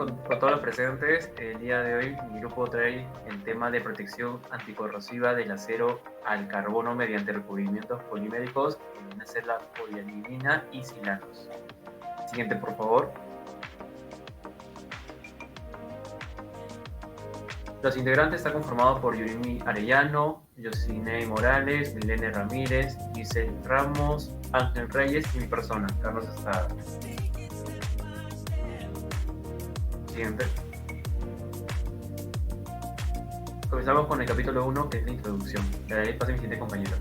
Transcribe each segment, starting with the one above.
con todos los presentes. El día de hoy mi grupo trae el tema de protección anticorrosiva del acero al carbono mediante recubrimientos poliméricos, que viene a ser la polianilina y silanos. Siguiente, por favor. Los integrantes están conformados por Yurimi Arellano, Yosinei Morales, Milene Ramírez, Giselle Ramos, Ángel Reyes y mi persona, Carlos Estrada. Siguiente. Comenzamos con el capítulo 1, que es la introducción. Le daré paso a mi siguiente compañero.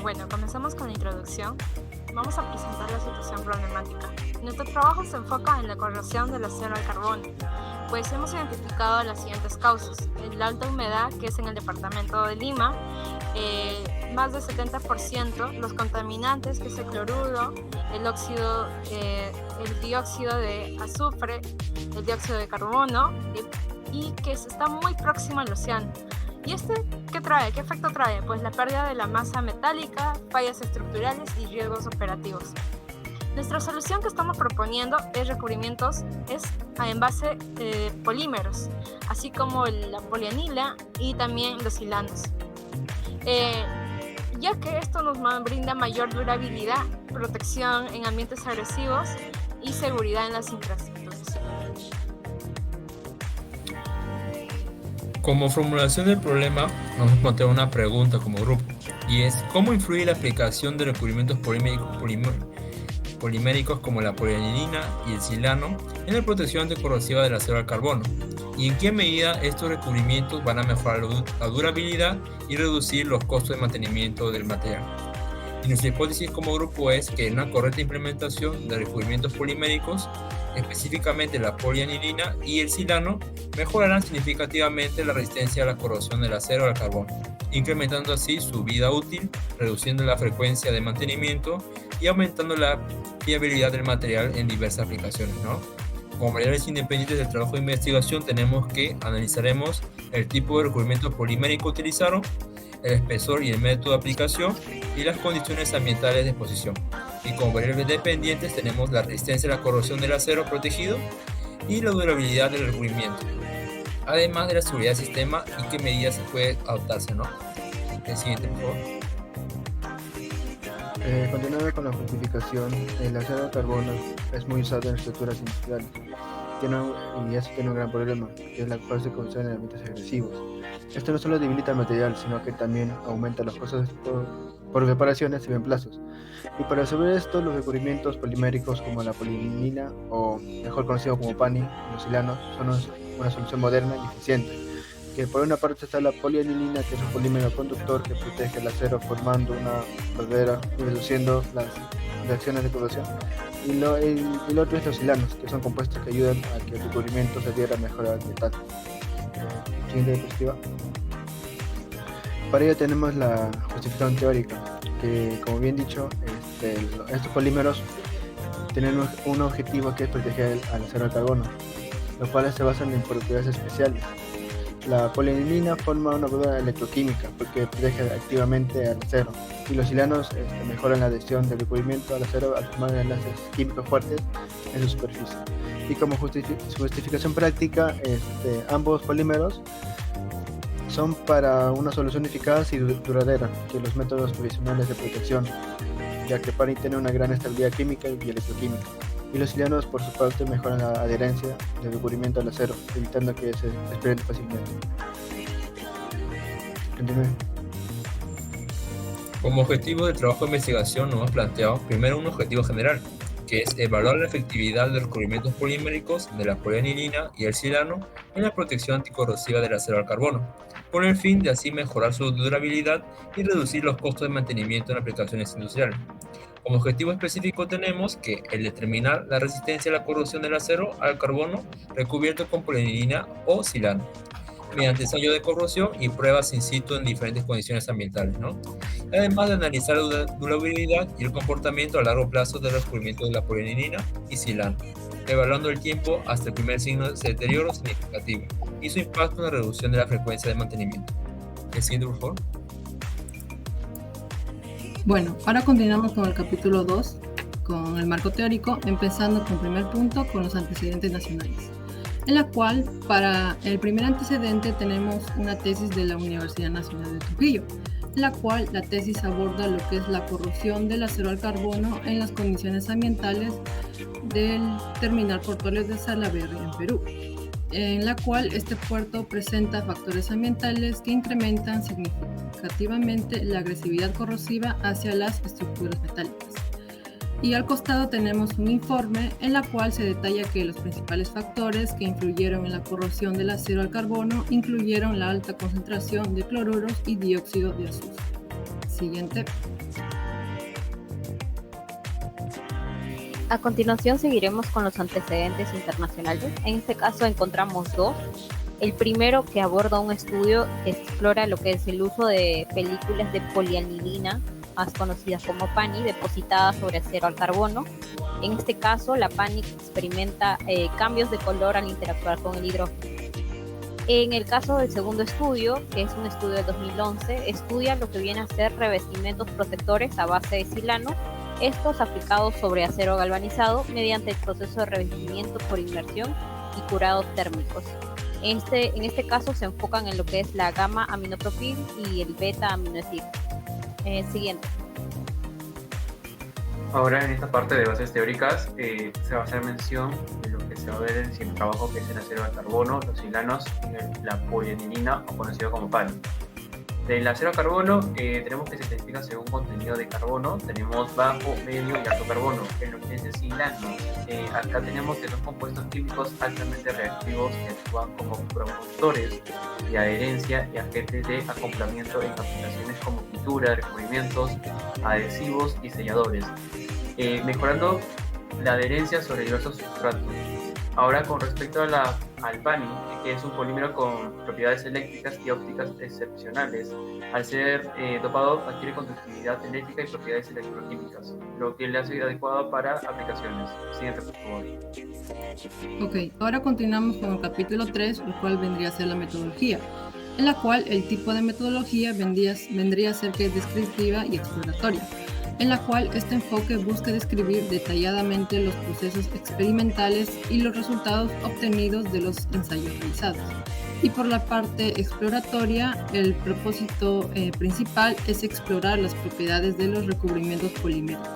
Bueno, comenzamos con la introducción. Vamos a presentar la situación problemática. Nuestro trabajo se enfoca en la corrosión del acero al carbono, pues hemos identificado las siguientes causas. La alta humedad, que es en el departamento de Lima, más del 70%, los contaminantes, que es el cloruro, el óxido, el dióxido de azufre, el dióxido de carbono, y que está muy próximo al océano. ¿Y qué trae? ¿Qué efecto trae? Pues la pérdida de la masa metálica, fallas estructurales y riesgos operativos. Nuestra solución que estamos proponiendo es recubrimientos en base de polímeros, así como la polianila y también los silanos. Ya que esto nos brinda mayor durabilidad, protección en ambientes agresivos y seguridad en las infraestructuras. Como formulación del problema, vamos a plantear una pregunta como grupo, y es: ¿cómo influye la aplicación de recubrimientos poliméricos como la polianilina y el silano en la protección anticorrosiva del acero al carbono? ¿Y en qué medida estos recubrimientos van a mejorar la durabilidad y reducir los costos de mantenimiento del material? Y nuestra hipótesis como grupo es que una correcta implementación de recubrimientos poliméricos, específicamente la polianilina y el silano, mejorarán significativamente la resistencia a la corrosión del acero al carbono, incrementando así su vida útil, reduciendo la frecuencia de mantenimiento y aumentando la fiabilidad del material en diversas aplicaciones, ¿no? Como variables independientes del trabajo de investigación tenemos que analizaremos el tipo de recubrimiento polimérico utilizado, el espesor y el método de aplicación y las condiciones ambientales de exposición. Y como variables dependientes tenemos la resistencia a la corrosión del acero protegido y la durabilidad del recubrimiento, además de la seguridad del sistema y qué medidas se puede adoptarse, ¿no? El siguiente, por favor. Continuando con la justificación, el acero al carbono es muy usado en estructuras industriales y eso tiene un gran problema, que es la fácil corrosión en ambientes agresivos. Esto no solo debilita el material, sino que también aumenta los costos por reparaciones y reemplazos. Y para resolver esto, los recubrimientos poliméricos como la polianilina, o mejor conocido como PANI, los silanos, son una solución moderna y eficiente. Que por una parte está la polianilina, que es un polímero conductor que protege el acero formando una barrera y reduciendo las reacciones de corrosión. Y lo otro es los silanos, que son compuestos que ayudan a que el recubrimiento se adhiera mejor al metal. Siguiente diapositiva. Para ello tenemos la justificación teórica, que como bien dicho, estos polímeros tienen un objetivo que es proteger al acero al carbono, los cuales se basan en propiedades especiales. La polianilina forma una bomba electroquímica porque protege activamente al acero, y los silanos mejoran la adhesión del recubrimiento al acero al formar enlaces químicos fuertes en su superficie. Y como justificación práctica, ambos polímeros son para una solución eficaz y duradera que los métodos tradicionales de protección, ya que PANI tiene una gran estabilidad química y electroquímica. Y los silanos, por su parte, mejoran la adherencia del recubrimiento al acero, evitando que se desprenda fácilmente. Continúe. Como objetivo del trabajo de investigación nos hemos planteado primero un objetivo general, que es evaluar la efectividad de los recubrimientos poliméricos de la polianilina y el silano en la protección anticorrosiva del acero al carbono, con el fin de así mejorar su durabilidad y reducir los costos de mantenimiento en aplicaciones industriales. Como objetivo específico tenemos que el determinar la resistencia a la corrosión del acero al carbono recubierto con polianilina o silano, mediante ensayo de corrosión y pruebas in situ en diferentes condiciones ambientales, ¿no? Además de analizar la durabilidad y el comportamiento a largo plazo del recubrimiento de la polianilina y silano, evaluando el tiempo hasta el primer signo de deterioro significativo y su impacto en la reducción de la frecuencia de mantenimiento. El siguiente, por favor. Bueno, ahora continuamos con el capítulo 2, con el marco teórico, empezando con el primer punto, con los antecedentes nacionales, en la cual para el primer antecedente tenemos una tesis de la Universidad Nacional de Trujillo, en la cual la tesis aborda lo que es la corrosión del acero al carbono en las condiciones ambientales del terminal portuario de Salaverry en Perú, en la cual este puerto presenta factores ambientales que incrementan significativamente la agresividad corrosiva hacia las estructuras metálicas. Y al costado tenemos un informe en la cual se detalla que los principales factores que influyeron en la corrosión del acero al carbono incluyeron la alta concentración de cloruros y dióxido de azufre. Siguiente. A continuación seguiremos con los antecedentes internacionales. En este caso encontramos dos. El primero, que aborda un estudio que explora lo que es el uso de películas de polianilina, más conocidas como PANI, depositadas sobre acero al carbono. En este caso, la PANI experimenta cambios de color al interactuar con el hidrógeno. En el caso del segundo estudio, que es un estudio de 2011, estudia lo que viene a ser revestimientos protectores a base de silano, estos aplicados sobre acero galvanizado mediante el proceso de revestimiento por inmersión y curado térmicos. En este caso se enfocan en lo que es la gamma aminopropil y el beta aminoacid. Siguiente. Ahora en esta parte de bases teóricas se va a hacer mención de lo que se va a ver en el siguiente trabajo, que es el acero al carbono, los silanos y la polianilina, o conocido como PANI. Del acero al carbono tenemos que se clasifica según contenido de carbono. Tenemos bajo, medio y alto carbono. En lo que es el silano, acá tenemos que son compuestos químicos altamente reactivos que actúan como promotores de adherencia y agentes de acoplamiento en aplicaciones como pintura, recubrimientos, adhesivos y selladores, mejorando la adherencia sobre diversos sustratos. Ahora, con respecto al PANI, que es un polímero con propiedades eléctricas y ópticas excepcionales, al ser dopado adquiere conductividad eléctrica y propiedades electroquímicas, lo que le hace adecuado para aplicaciones. Siguiente, por favor. Ok, ahora continuamos con el capítulo 3, el cual vendría a ser la metodología, en la cual el tipo de metodología vendría a ser que es descriptiva y exploratoria, en la cual este enfoque busca describir detalladamente los procesos experimentales y los resultados obtenidos de los ensayos realizados. Y por la parte exploratoria, el propósito principal es explorar las propiedades de los recubrimientos poliméricos.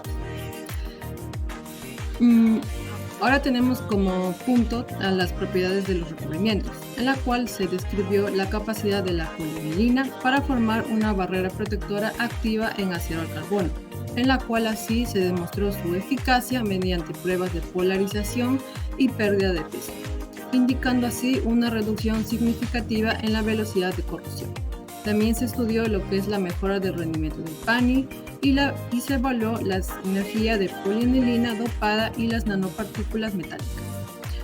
Ahora tenemos como punto a las propiedades de los recubrimientos, en la cual se describió la capacidad de la polianilina para formar una barrera protectora activa en acero al carbono, en la cual así se demostró su eficacia mediante pruebas de polarización y pérdida de peso, indicando así una reducción significativa en la velocidad de corrosión. También se estudió lo que es la mejora del rendimiento del PANI y se evaluó la energía de polianilina dopada y las nanopartículas metálicas.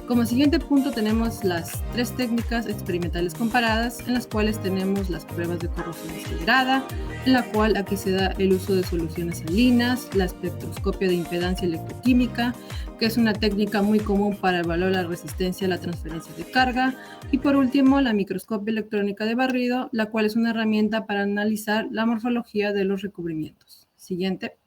Como siguiente punto tenemos las tres técnicas experimentales comparadas, en las cuales tenemos las pruebas de corrosión acelerada, en la cual aquí se da el uso de soluciones salinas, la espectroscopia de impedancia electroquímica, que es una técnica muy común para evaluar la resistencia a la transferencia de carga, y por último la microscopia electrónica de barrido, la cual es una herramienta para analizar la morfología de los recubrimientos. Siguiente.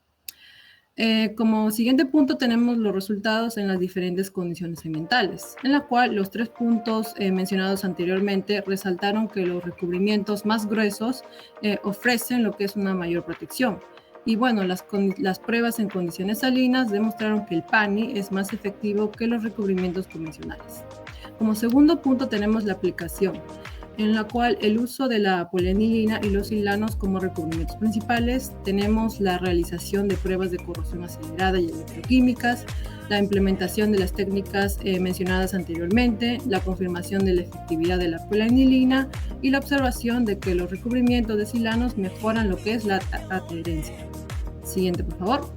Como siguiente punto tenemos los resultados en las diferentes condiciones ambientales, en la cual los tres puntos mencionados anteriormente resaltaron que los recubrimientos más gruesos ofrecen lo que es una mayor protección. Y bueno, las pruebas en condiciones salinas demostraron que el PANI es más efectivo que los recubrimientos convencionales. Como segundo punto tenemos la aplicación, en la cual el uso de la polianilina y los silanos como recubrimientos principales. Tenemos la realización de pruebas de corrosión acelerada y electroquímicas, la implementación de las técnicas mencionadas anteriormente, la confirmación de la efectividad de la polianilina y la observación de que los recubrimientos de silanos mejoran lo que es la adherencia. Siguiente, por favor.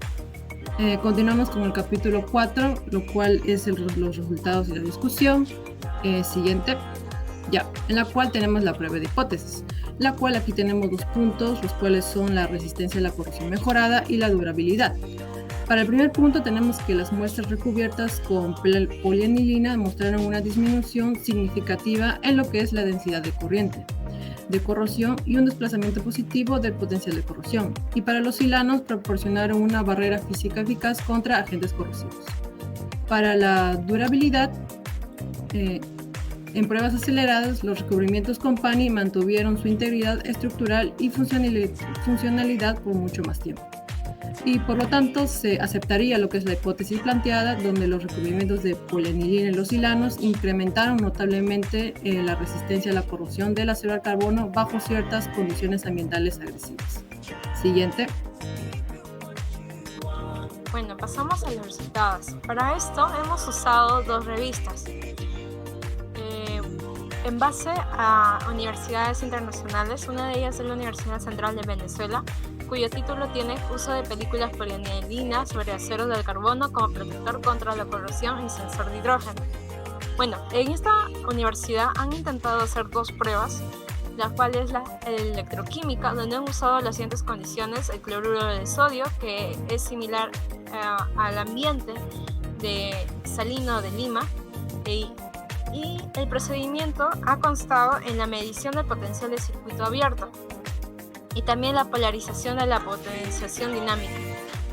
Continuamos con el capítulo 4, lo cual es los resultados de la discusión. Siguiente. Ya, en la cual tenemos la prueba de hipótesis, la cual aquí tenemos dos puntos, los cuales son la resistencia a la corrosión mejorada y la durabilidad. Para el primer punto tenemos que las muestras recubiertas con polianilina mostraron una disminución significativa en lo que es la densidad de corriente. de corrosión y un desplazamiento positivo del potencial de corrosión. Y para los silanos proporcionaron una barrera física eficaz contra agentes corrosivos. Para la durabilidad, en pruebas aceleradas, los recubrimientos Company mantuvieron su integridad estructural y funcionalidad por mucho más tiempo. Y por lo tanto se aceptaría lo que es la hipótesis planteada, donde los recubrimientos de polianilina en los silanos incrementaron notablemente la resistencia a la corrosión del acero al carbono bajo ciertas condiciones ambientales agresivas. Siguiente. Bueno, pasamos a los resultados. Para esto hemos usado 2 revistas. En base a universidades internacionales, una de ellas es la Universidad Central de Venezuela, cuyo título tiene Uso de películas polianilina sobre acero del carbono como protector contra la corrosión y sensor de hidrógeno. Bueno, en esta universidad han intentado hacer 2 pruebas, la cual es la electroquímica, donde han usado las siguientes condiciones: el cloruro de sodio, que es similar al ambiente de salino de Lima, y el procedimiento ha constado en la medición del potencial de circuito abierto y también la polarización de la potenciación dinámica.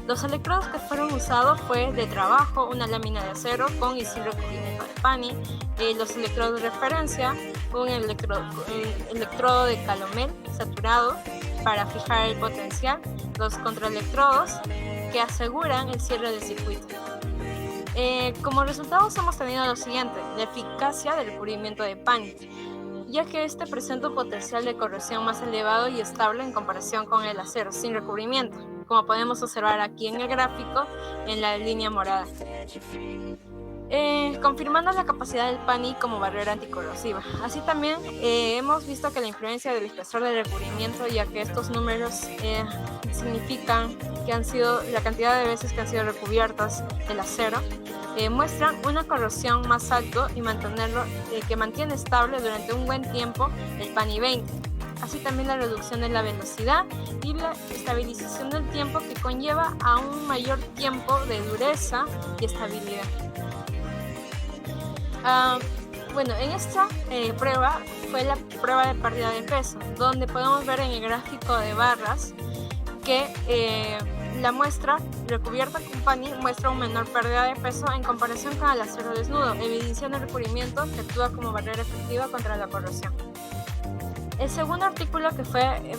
Los electrodos que fueron usados fue de trabajo, una lámina de acero con y sin recubrimiento de PANI, los electrodos de referencia, un electrodo de calomel saturado para fijar el potencial, los contraelectrodos que aseguran el cierre del circuito. Como resultados hemos tenido lo siguiente: la eficacia del recubrimiento de PANI, ya que este presenta un potencial de corrosión más elevado y estable en comparación con el acero sin recubrimiento, como podemos observar aquí en el gráfico en la línea morada. Confirmando la capacidad del PANI como barrera anticorrosiva. Así también hemos visto que la influencia del espesor del recubrimiento, ya que estos números significan que han sido la cantidad de veces que han sido recubiertas el acero, muestran una corrosión más alto y que mantiene estable durante un buen tiempo el PANI 20. Así también la reducción de la velocidad y la estabilización del tiempo, que conlleva a un mayor tiempo de dureza y estabilidad. Bueno, en esta prueba fue la prueba de pérdida de peso, donde podemos ver en el gráfico de barras que la muestra recubierta con PANI muestra una menor pérdida de peso en comparación con el acero desnudo, evidenciando el recubrimiento que actúa como barrera efectiva contra la corrosión. El segundo artículo que fue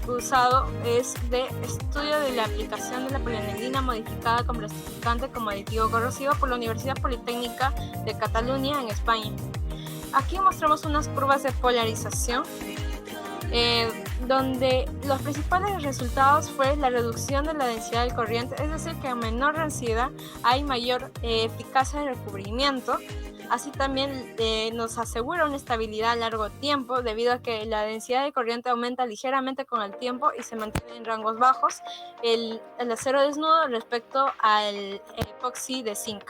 usado es de estudio de la aplicación de la polianilina modificada con plastificante como aditivo corrosivo por la Universidad Politécnica de Cataluña en España. Aquí mostramos unas curvas de polarización donde los principales resultados fue la reducción de la densidad del corriente, es decir, que a menor densidad hay mayor eficacia de recubrimiento. Así también nos asegura una estabilidad a largo tiempo, debido a que la densidad de corriente aumenta ligeramente con el tiempo y se mantiene en rangos bajos el acero desnudo respecto al epoxi de zinc.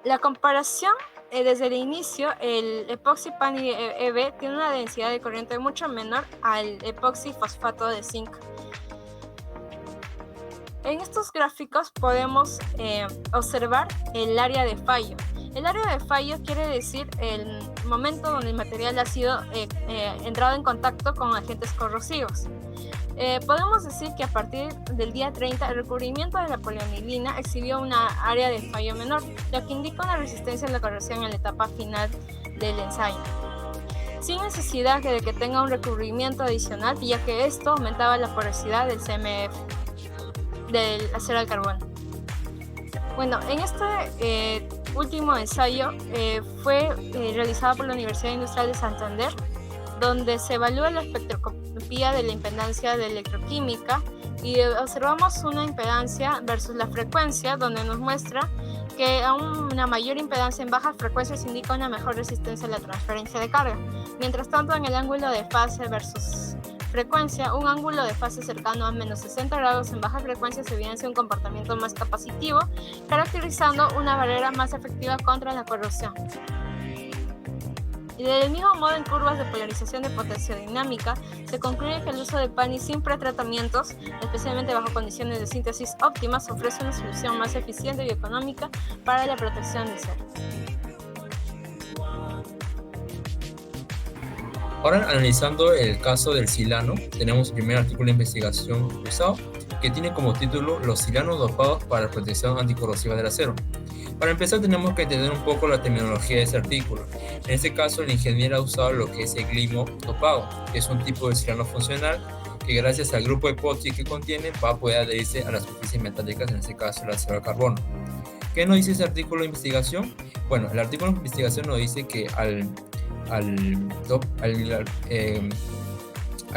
La comparación desde el inicio, el epoxi PANI EB tiene una densidad de corriente mucho menor al epoxi fosfato de zinc. En estos gráficos podemos observar el área de fallo. El área de fallo quiere decir el momento donde el material ha sido entrado en contacto con agentes corrosivos. Podemos decir que a partir del día 30 el recubrimiento de la polianilina exhibió una área de fallo menor, lo que indica una resistencia a la corrosión en la etapa final del ensayo, sin necesidad de que tenga un recubrimiento adicional, ya que esto aumentaba la porosidad del CMF, del acero al carbono. Bueno, en este último ensayo fue realizado por la Universidad Industrial de Santander, donde se evalúa la espectroscopía de la impedancia de electroquímica y observamos una impedancia versus la frecuencia, donde nos muestra que aún una mayor impedancia en bajas frecuencias indica una mejor resistencia a la transferencia de carga. Mientras tanto, en el ángulo de fase versus frecuencia, un ángulo de fase cercano a menos 60 grados en bajas frecuencias evidencia un comportamiento más capacitivo, caracterizando una barrera más efectiva contra la corrosión. Y del mismo modo, en curvas de polarización de potenciodinámica, se concluye que el uso de PANI sin pretratamientos, especialmente bajo condiciones de síntesis óptimas, ofrece una solución más eficiente y económica para la protección del cero. Ahora, analizando el caso del silano, tenemos el primer artículo de investigación usado que tiene como título Los silanos dopados para la protección anticorrosiva del acero. Para empezar, tenemos que entender un poco la terminología de ese artículo. En este caso, el ingeniero ha usado lo que es el glimo dopado, que es un tipo de silano funcional que gracias al grupo epoxi que contiene va a poder adherirse a las superficies metálicas, en este caso el acero al carbono. ¿Qué nos dice ese artículo de investigación? Bueno, el artículo de investigación nos dice que a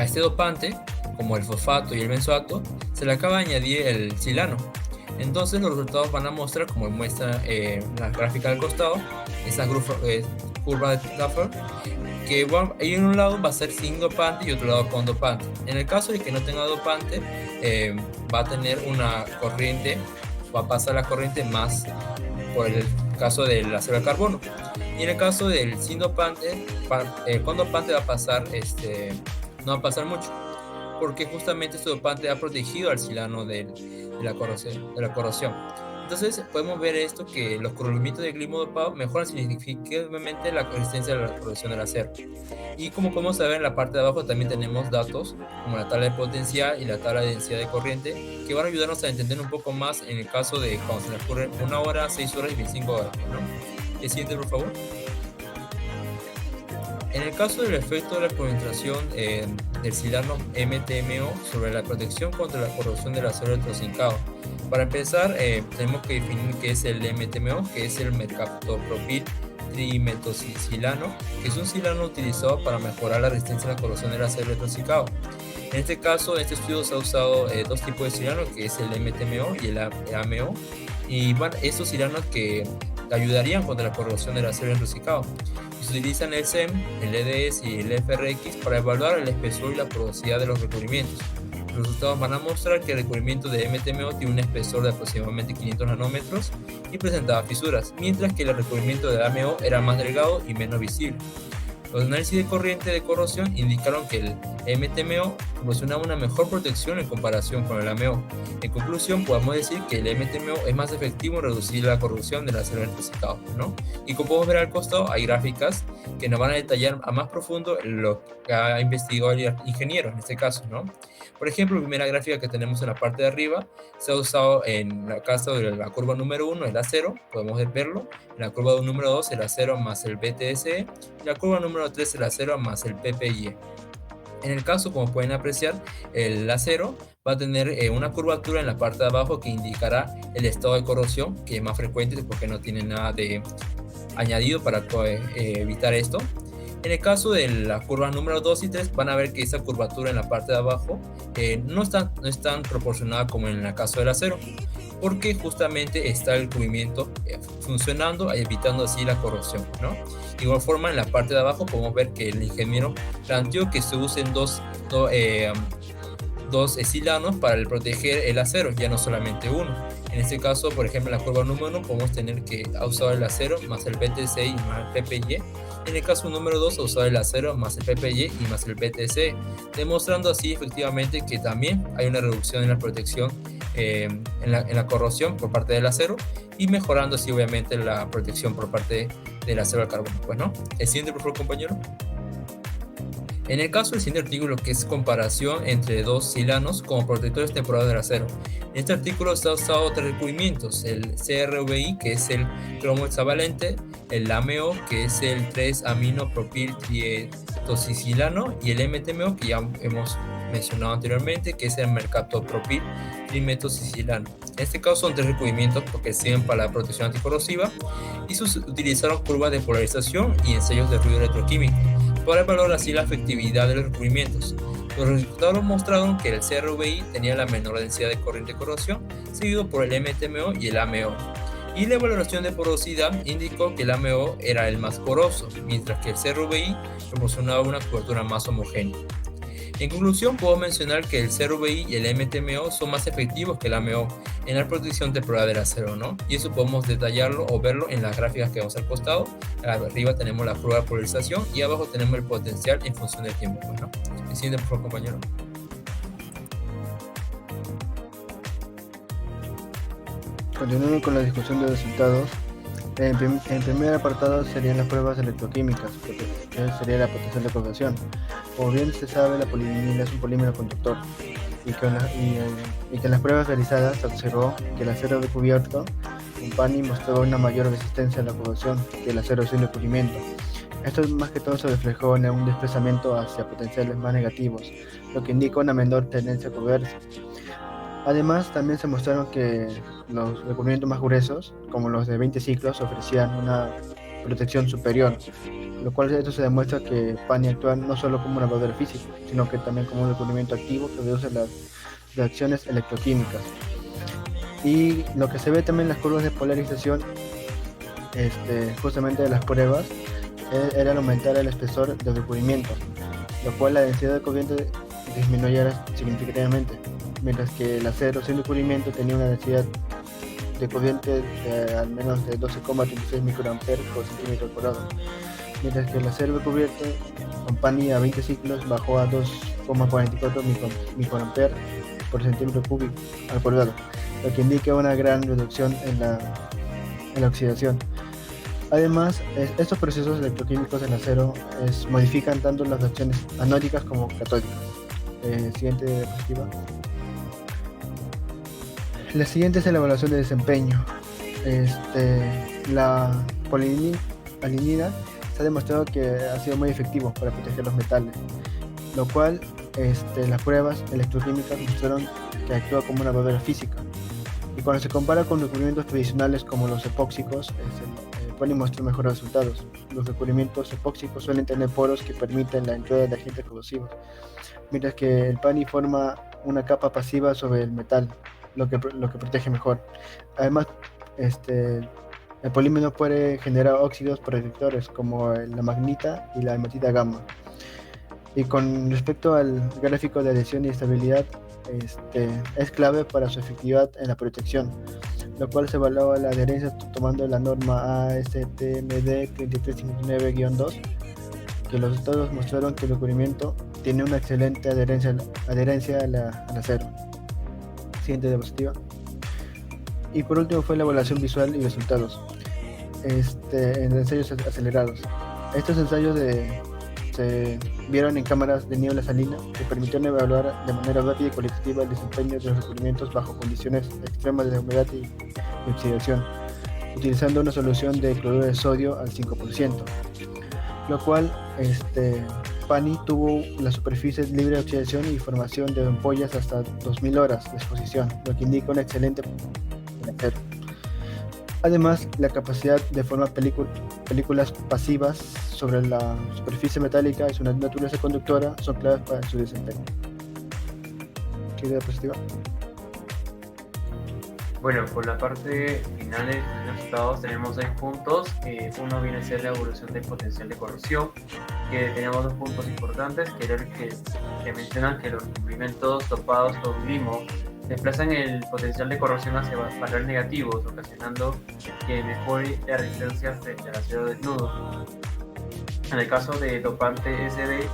este dopante, como el fosfato y el benzoato, se le acaba de añadir el silano. Entonces los resultados van a mostrar, como muestra la gráfica del costado, esa curva de Laffer, que en un lado va a ser sin dopante y otro lado con dopante. En el caso de que no tenga dopante, va a tener una corriente, va a pasar la corriente más por el caso del acero al carbono. Y en el caso del sin dopante, con dopante va a pasar, no va a pasar mucho, porque justamente este dopante ha protegido al silano de la corrosión. Entonces podemos ver esto, que los cubrimientos de glimo dopado mejoran significativamente la resistencia a la corrosión del acero. Y como podemos ver, en la parte de abajo también tenemos datos como la tabla de potencial y la tabla de densidad de corriente, que van a ayudarnos a entender un poco más en el caso de cuando se le ocurre 1 hora, 6 horas y 25 horas, ¿no? El siguiente, por favor. En el caso del efecto de la penetración del silano MTMO sobre la protección contra la corrosión del acero electrocincado. Para empezar, tenemos que definir qué es el MTMO, que es el mercaptopropil trimetocilano, que es un silano utilizado para mejorar la resistencia a la corrosión del acero electrocincado. En este caso, en este estudio se ha usado dos tipos de silano, que es el MTMO y el AMO, y bueno, estos silanos que ayudarían contra la corrosión del acero electrocincado. Se utilizan el SEM, el EDS y el FRX para evaluar el espesor y la porosidad de los recubrimientos. Los resultados van a mostrar que el recubrimiento de MTMO tiene un espesor de aproximadamente 500 nanómetros y presentaba fisuras, mientras que el recubrimiento de AMO era más delgado y menos visible. Los análisis de corriente de corrosión indicaron que el MTMO proporcionaba una mejor protección en comparación con el AMO. En conclusión, podemos decir que el MTMO es más efectivo en reducir la corrosión del acero electrocitado, ¿no? Y como podemos ver al costado, hay gráficas que nos van a detallar a más profundo lo que ha investigado el ingeniero en este caso, ¿no? Por ejemplo, la primera gráfica que tenemos en la parte de arriba se ha usado en la caso de la curva número 1, el acero, podemos verlo. En la curva número 2, el acero más el BTSE. Y la curva número 3, el acero más el PPIE. En el caso, como pueden apreciar, el acero va a tener una curvatura en la parte de abajo que indicará el estado de corrosión, que es más frecuente porque no tiene nada de añadido para evitar esto. En el caso de las curvas número 2 y 3, van a ver que esa curvatura en la parte de abajo no es tan proporcionada como en el caso del acero, porque justamente está el cubrimiento funcionando, evitando así la corrosión, ¿no? De igual forma, en la parte de abajo podemos ver que el ingeniero planteó que se usen dos silanos para proteger el acero, ya no solamente uno. En este caso, por ejemplo, en la curva número 1 podemos tener que ha usado el acero más el BTC y más el PPY. En el caso número 2 ha usado el acero más el PPY y más el BTC, demostrando así efectivamente que también hay una reducción en la protección en la corrosión por parte del acero, y mejorando así obviamente la protección por parte del acero al carbono. Pues, ¿no? El siguiente, por favor, compañero. En el caso del siguiente artículo, que es comparación entre dos silanos como protectores temporales del acero. En este artículo se ha usado tres recubrimientos: el CRVI, que es el cromo hexavalente, el AMO, que es el 3-aminopropil trietocilano, y el MTMO, que ya hemos mencionado anteriormente, que es el mercaptopropil trimetocilano. En este caso son tres recubrimientos porque sirven para la protección anticorrosiva, y se utilizaron curvas de polarización y ensayos de ruido electroquímico para evaluar así la efectividad de los recubrimientos. Los resultados mostraron que el CRVI tenía la menor densidad de corriente de corrosión, seguido por el MTMO y el AMO. Y la evaluación de porosidad indicó que el AMO era el más poroso, mientras que el CRVI proporcionaba una cobertura más homogénea. En conclusión, puedo mencionar que el CRVI y el MTMO son más efectivos que el AMO en la protección temporal del acero, ¿no? Y eso podemos detallarlo o verlo en las gráficas que vemos al costado. Arriba tenemos la curva de polarización y abajo tenemos el potencial en función del tiempo, ¿no? El siguiente, por favor, compañero. Continuando con la discusión de resultados, en primer apartado serían las pruebas electroquímicas que sería la potencial de corrosión. Como bien se sabe, la polivinila es un polímero conductor y que en las pruebas realizadas se observó que el acero recubierto con PANI mostró una mayor resistencia a la corrosión que el acero sin recubrimiento. Esto más que todo se reflejó en un desplazamiento hacia potenciales más negativos, lo que indica una menor tendencia a correrse. Además, también se mostraron que los recubrimientos más gruesos, como los de 20 ciclos, ofrecían una protección superior, lo cual esto se demuestra que PANI actúa no solo como una barrera física, sino que también como un recubrimiento activo que reduce las reacciones electroquímicas. Y lo que se ve también en las curvas de polarización, justamente de las pruebas, era el aumentar el espesor del recubrimiento, lo cual la densidad de corriente disminuyera significativamente, mientras que el acero sin recubrimiento tenía una densidad de corriente de al menos de 12,36 microamperes por centímetro cuadrado, mientras que el acero recubierto con PANI a 20 ciclos bajó a 2,44 microamperes por centímetro cúbico al cuadrado, lo que indica una gran reducción en la oxidación. Además, estos procesos electroquímicos del acero modifican tanto las reacciones anódicas como catódicas. Siguiente diapositiva. La siguiente es la evaluación de desempeño. La polivinila se ha demostrado que ha sido muy efectivo para proteger los metales, lo cual las pruebas electroquímicas mostraron que actúa como una barrera física. Y cuando se compara con recubrimientos tradicionales como los epóxicos, el PANI muestra mejores resultados. Los recubrimientos epóxicos suelen tener poros que permiten la entrada de agentes corrosivos, mientras que el PANI forma una capa pasiva sobre el metal, lo que protege mejor. Además, el polímero puede generar óxidos protectores como la magnita y la hematita gamma. Y con respecto al gráfico de adhesión y estabilidad, es clave para su efectividad en la protección, lo cual se evalúa la adherencia tomando la norma ASTMD 3359-2, que los resultados mostraron que el recubrimiento tiene una excelente adherencia al acero. Siguiente diapositiva. Y por último fue la evaluación visual y resultados en ensayos acelerados. Estos ensayos se vieron en cámaras de niebla salina que permitieron evaluar de manera rápida y cualitativa el desempeño de los recubrimientos bajo condiciones extremas de humedad y oxidación, utilizando una solución de cloruro de sodio al 5%, lo cual PANI tuvo la superficie libre de oxidación y formación de ampollas hasta 2000 horas de exposición, lo que indica una excelente acero. Además, la capacidad de formar películas pasivas sobre la superficie metálica y su naturaleza conductora son claves para su desempeño. ¿Qué diapositiva? Bueno, por la parte final de los resultados tenemos 6 puntos. Uno viene a ser la evolución del potencial de corrosión, que tenemos 2 puntos importantes, que era el que mencionan que los recubrimientos dopados con limo desplazan el potencial de corrosión hacia valores negativos, ocasionando que mejore la resistencia frente al acero desnudo. En el caso de dopante SD,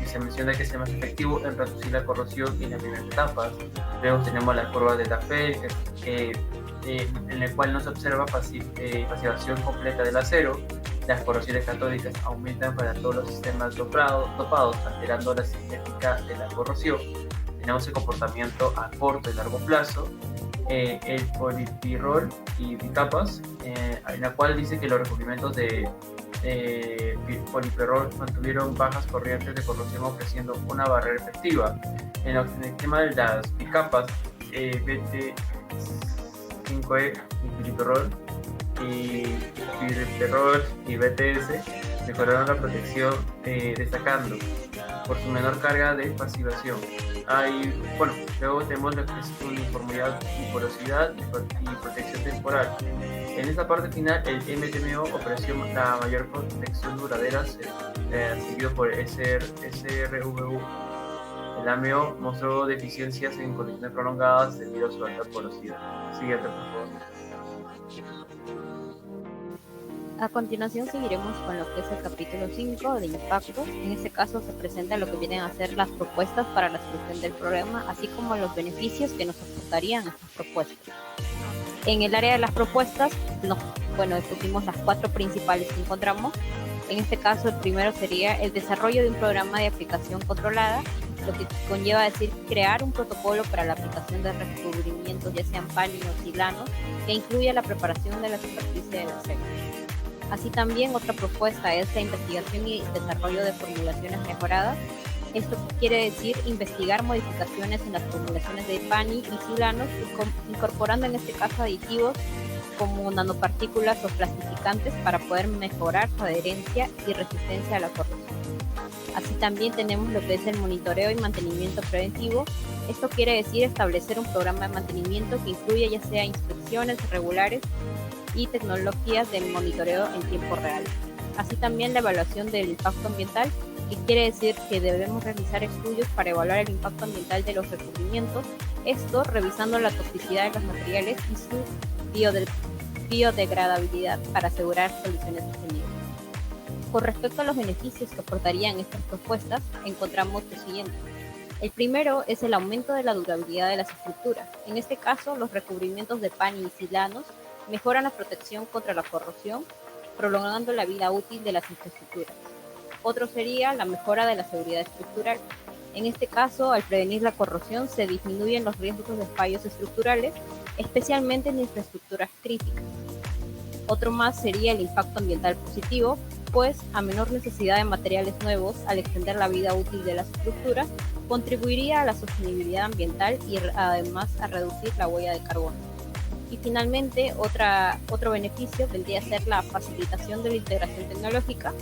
se menciona que es más efectivo en reducir la corrosión en las primeras etapas. Luego tenemos la curva de Tafel, en la cual no se observa pasivación completa del acero. Las corrosiones catódicas aumentan para todos los sistemas dopados, alterando la cinética de la corrosión. Tenemos el comportamiento a corto y largo plazo, el polipirrol y bicapas, en la cual dice que los recubrimientos de polipirrol mantuvieron bajas corrientes de corrosión, ofreciendo una barrera efectiva. En el tema de las bicapas, BT5E y polipirrol y pirperol y BTS mejoraron la protección, destacando por su menor carga de pasivación. Luego tenemos lo que es uniformidad y porosidad y protección temporal. En esta parte final, el MTMO ofreció la mayor protección duradera, seguido por SRVU. El AMO mostró deficiencias en condiciones prolongadas debido a su alta porosidad. Siguiente, por favor. A continuación seguiremos con lo que es el capítulo 5 de impactos. En este caso se presenta lo que vienen a ser las propuestas para la solución del problema, así como los beneficios que nos aportarían estas propuestas. En el área de las propuestas, expusimos las 4 principales que encontramos, En este caso, el primero sería el desarrollo de un programa de aplicación controlada, lo que conlleva decir crear un protocolo para la aplicación de recubrimientos, ya sean PANI o silanos, que incluya la preparación de la superficie del acero. Así también otra propuesta es la investigación y desarrollo de formulaciones mejoradas. Esto quiere decir investigar modificaciones en las formulaciones de PANI y silanos, incorporando en este caso aditivos como nanopartículas o plastificantes para poder mejorar su adherencia y resistencia a la corrosión. Así también tenemos lo que es el monitoreo y mantenimiento preventivo. Esto quiere decir establecer un programa de mantenimiento que incluya ya sea inspecciones regulares y tecnologías de monitoreo en tiempo real. Así también la evaluación del impacto ambiental, que quiere decir que debemos realizar estudios para evaluar el impacto ambiental de los recubrimientos, esto revisando la toxicidad de los materiales y su biodegradabilidad para asegurar soluciones sostenibles. Con respecto a los beneficios que aportarían estas propuestas, encontramos lo siguiente. El primero es el aumento de la durabilidad de las estructuras. En este caso, los recubrimientos de PANI y silanos mejoran la protección contra la corrosión, prolongando la vida útil de las infraestructuras. Otro sería la mejora de la seguridad estructural. En este caso, al prevenir la corrosión, se disminuyen los riesgos de fallos estructurales, especialmente en infraestructuras críticas. Otro más sería el impacto ambiental positivo, pues a menor necesidad de materiales nuevos al extender la vida útil de las estructuras, contribuiría a la sostenibilidad ambiental y además a reducir la huella de carbono. Y finalmente, otro beneficio vendría a ser la facilitación de la integración tecnológica.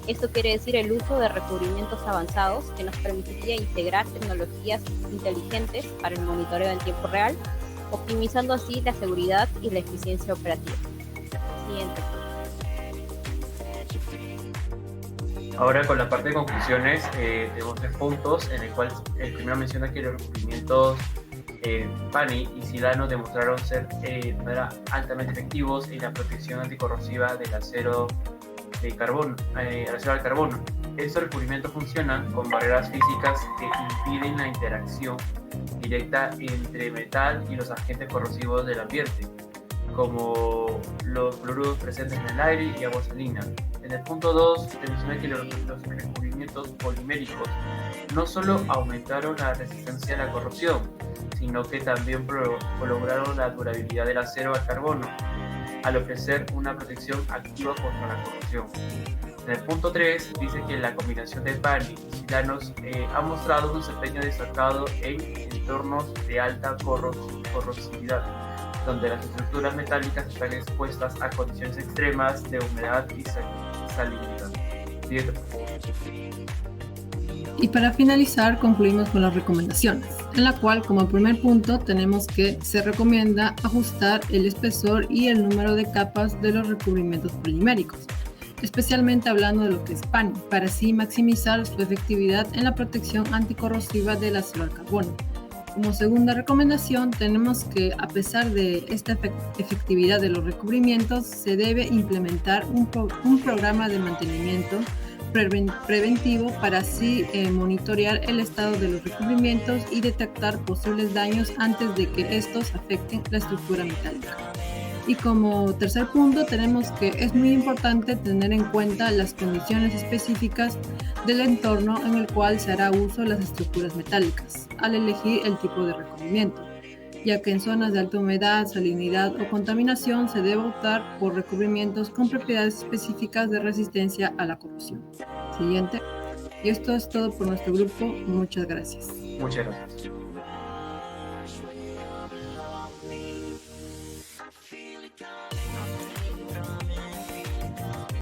Esto quiere decir el uso de recubrimientos avanzados que nos permitiría integrar tecnologías inteligentes para el monitoreo en tiempo real, optimizando así la seguridad y la eficiencia operativa. Siguiente. Ahora con la parte de conclusiones, tenemos 3 puntos, en el cual el primero menciona que los recubrimientos PANI y silano demostraron ser de manera altamente efectivos en la protección anticorrosiva del acero de carbono, al carbono. Estos recubrimientos funcionan con barreras físicas que impiden la interacción directa entre metal y los agentes corrosivos del ambiente, como los cloruros presentes en el aire y agua salina. En el punto 2, se menciona que los recubrimientos poliméricos no solo aumentaron la resistencia a la corrosión, sino que también prolongaron la durabilidad del acero al carbono, al ofrecer una protección activa contra la corrosión. En el punto 3 dice que la combinación de PANI y silanos ha mostrado un desempeño destacado en entornos de alta corrosividad, donde las estructuras metálicas están expuestas a condiciones extremas de humedad y salinidad. Siguiente. Y para finalizar, concluimos con las recomendaciones, en la cual como primer punto tenemos que se recomienda ajustar el espesor y el número de capas de los recubrimientos poliméricos, especialmente hablando de lo que es PANI, para así maximizar su efectividad en la protección anticorrosiva del acero al carbono. Como segunda recomendación, tenemos que, a pesar de esta efectividad de los recubrimientos, se debe implementar un programa de mantenimiento preventivo para así monitorear el estado de los recubrimientos y detectar posibles daños antes de que estos afecten la estructura metálica. Y como tercer punto, tenemos que es muy importante tener en cuenta las condiciones específicas del entorno en el cual se hará uso de las estructuras metálicas al elegir el tipo de recubrimiento, ya que en zonas de alta humedad, salinidad o contaminación se debe optar por recubrimientos con propiedades específicas de resistencia a la corrosión. Siguiente. Y esto es todo por nuestro grupo. Muchas gracias. Muchas gracias.